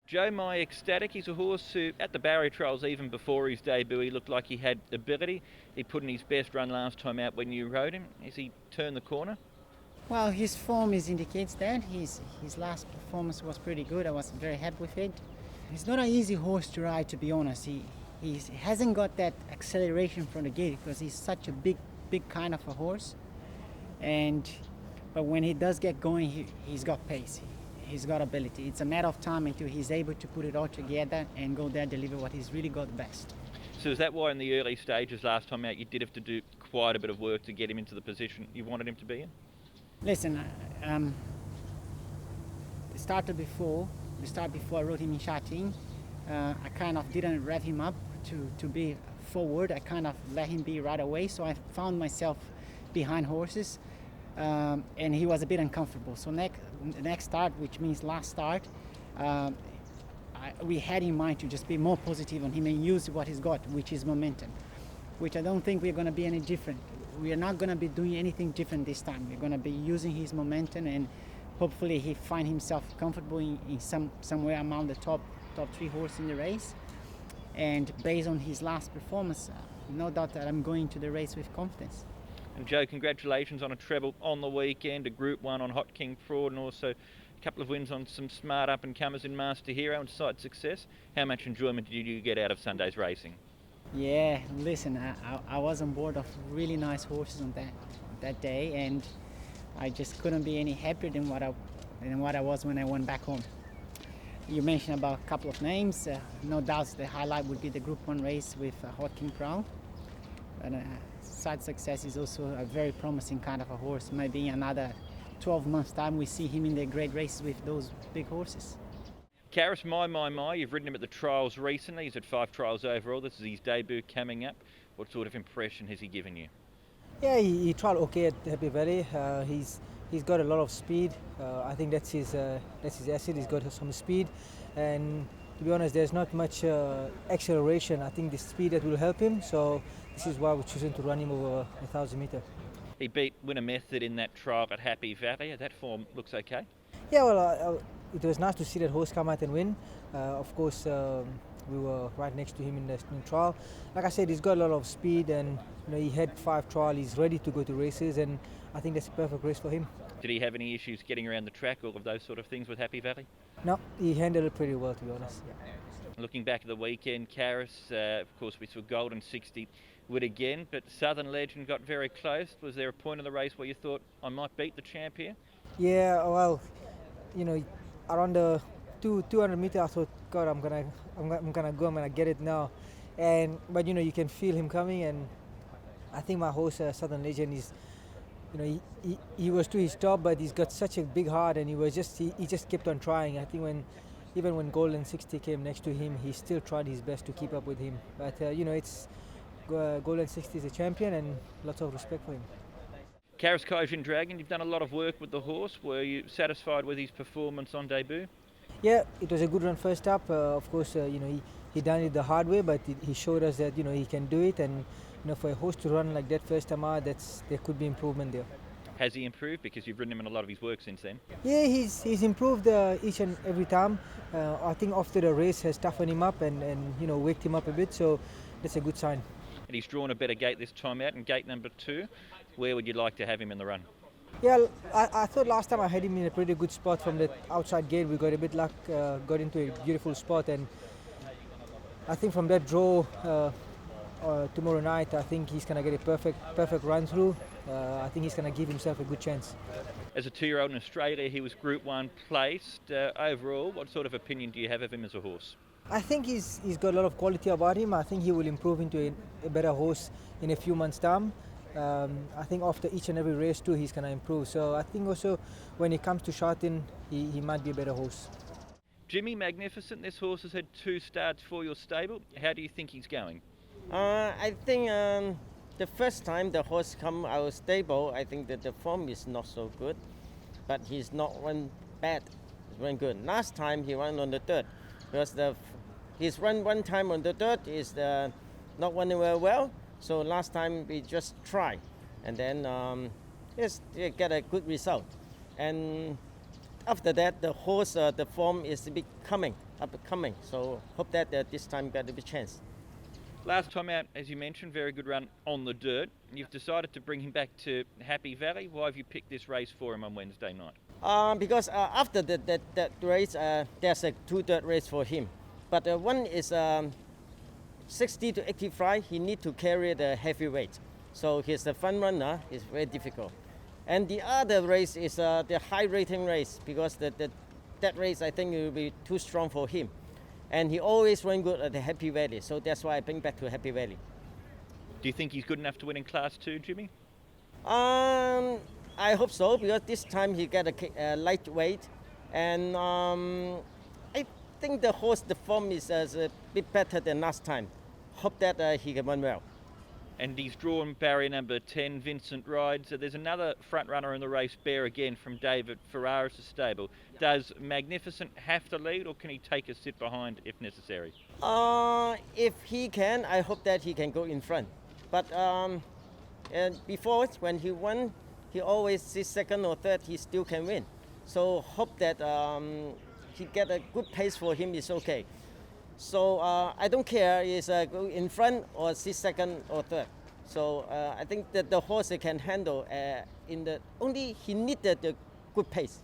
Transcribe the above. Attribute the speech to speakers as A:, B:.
A: Joe, my ecstatic. He's a horse who, at the barrier trials, even before his debut, he looked like he had ability. He put in his best run last time out when you rode him. Has he turned the corner?
B: Well, his form indicates that. His last performance was pretty good. I was very happy with it. He's not an easy horse to ride, to be honest. He hasn't got that acceleration from the gate because he's such a big kind of a horse. But when he does get going, he's got pace. He's got ability. It's a matter of time until he's able to put it all together and go there and deliver what he's really got best.
A: So is that why in the early stages last time out you did have to do quite a bit of work to get him into the position you wanted him to be in?
B: Listen, the start before I rode him in Ting, I kind of didn't rev him up to be forward. I kind of let him be right away, so I found myself behind horses, and he was a bit uncomfortable. So next start, which means last start, we had in mind to just be more positive on him and use what he's got, which is momentum, which I don't think we're going to be any different. We are not going to be doing anything different this time. We're going to be using his momentum, and hopefully he find himself comfortable in somewhere among the top three horses in the race. And based on his last performance, no doubt that I'm going to the race with confidence.
A: And Joe, congratulations on a treble on the weekend, a Group 1 on Hot King Fraud, and also a couple of wins on some smart up-and-comers in Master Hero and Sight Success. How much enjoyment did you get out of Sunday's racing?
B: Yeah, listen, I was on board of really nice horses on that day, and I just couldn't be any happier than what I was when I went back home. You mentioned about a couple of names. No doubt the highlight would be the Group 1 race with Hot King Crown. But Sight Success is also a very promising kind of a horse. Maybe in another 12 months' time we see him in the great races with those big horses.
A: Karis, my, you've ridden him at the trials recently. He's had 5 trials overall. This is his debut coming up. What sort of impression has he given you?
C: Yeah, he tried okay at Happy Valley. He's got a lot of speed. I think that's his asset. He's got some speed, and to be honest, there's not much acceleration. I think the speed that will help him. So this is why we're choosing to run him over 1,000 meter.
A: He beat Winner Method in that trial at Happy Valley. That form looks okay.
C: Yeah, well, it was nice to see that horse come out and win. Of course, we were right next to him in the trial. Like I said, he's got a lot of speed, and he had 5 trials. He's ready to go to races, and I think that's a perfect race for him.
A: Did he have any issues getting around the track, all of those sort of things with Happy Valley?
C: No, he handled it pretty well, to be honest. Yeah.
A: Looking back at the weekend, Karis, of course we saw Golden 60 win again, but Southern Legend got very close. Was there a point of the race where you thought, I might beat the champ here?
C: Yeah, well, around the 200 meter, I thought, God, I'm gonna get it now. But you can feel him coming, and I think my horse, Southern Legend, is, he was to his top, but he's got such a big heart, and he just kept on trying. I think even when Golden 60 came next to him, he still tried his best to keep up with him. But it's Golden 60 is a champion, and lots of respect for him.
A: Karis Kaijin Dragon, you've done a lot of work with the horse. Were you satisfied with his performance on debut?
C: Yeah, it was a good run first up. Of course, he done it the hard way, but he showed us that he can do it, and for a horse to run like that first time out, there could be improvement there.
A: Has he improved? Because you've ridden him in a lot of his work since then.
C: Yeah, he's improved each and every time. I think after the race has toughened him up and waked him up a bit, so that's a good sign.
A: And he's drawn a better gate this time out, in gate number 2. Where would you like to have him in the run?
C: Yeah, I thought last time I had him in a pretty good spot from the outside gate. We got a bit luck, got into a beautiful spot, and I think from that draw tomorrow night, I think he's going to get a perfect run through. I think he's going to give himself a good chance.
A: As a 2-year-old in Australia, he was Group 1 placed. Overall, what sort of opinion do you have of him as a horse?
C: I think he's got a lot of quality about him. I think he will improve into a better horse in a few months' time. I think after each and every race too, he's going to improve. So I think also when it comes to shouting, he might be a better horse.
A: Jimmy Magnificent, this horse has had 2 starts for your stable. How do you think he's going?
D: I think the first time the horse come our stable, I think that the form is not so good, but he's not run bad. He's run good. Last time he ran on the dirt, because he's run one time on the dirt is not running very well. So last time we just try, and then get a good result. And after that, the horse, the form is a bit coming. upcoming. So hope that this time got a big chance.
A: Last time out, as you mentioned, very good run on the dirt. You've decided to bring him back to Happy Valley. Why have you picked this race for him on Wednesday night?
D: Because after that race, there's a 2 dirt race for him. But one is 60 to 85, he need to carry the heavy weight. So he's the front runner, it's very difficult. And the other race is the high rating race, because that race I think it will be too strong for him. And he always run good at the Happy Valley, so that's why I bring back to Happy Valley.
A: Do you think he's good enough to win in Class 2, Jimmy?
D: I hope so, because this time he got a lightweight, and I think the horse, the form is a bit better than last time. Hope that he can run well.
A: And he's drawn barrier number 10, Vincent Rides. There's another front runner in the race, Bear again, from David Ferraris' stable. Does Magnificent have to lead, or can he take a sit behind if necessary?
D: If he can, I hope that he can go in front. But and before, when he won, he always sits second or third, he still can win. So hope that he get a good pace for him is okay. So I don't care is go in front or sit second or third. So I think that the horse can handle in the only he needed the good pace.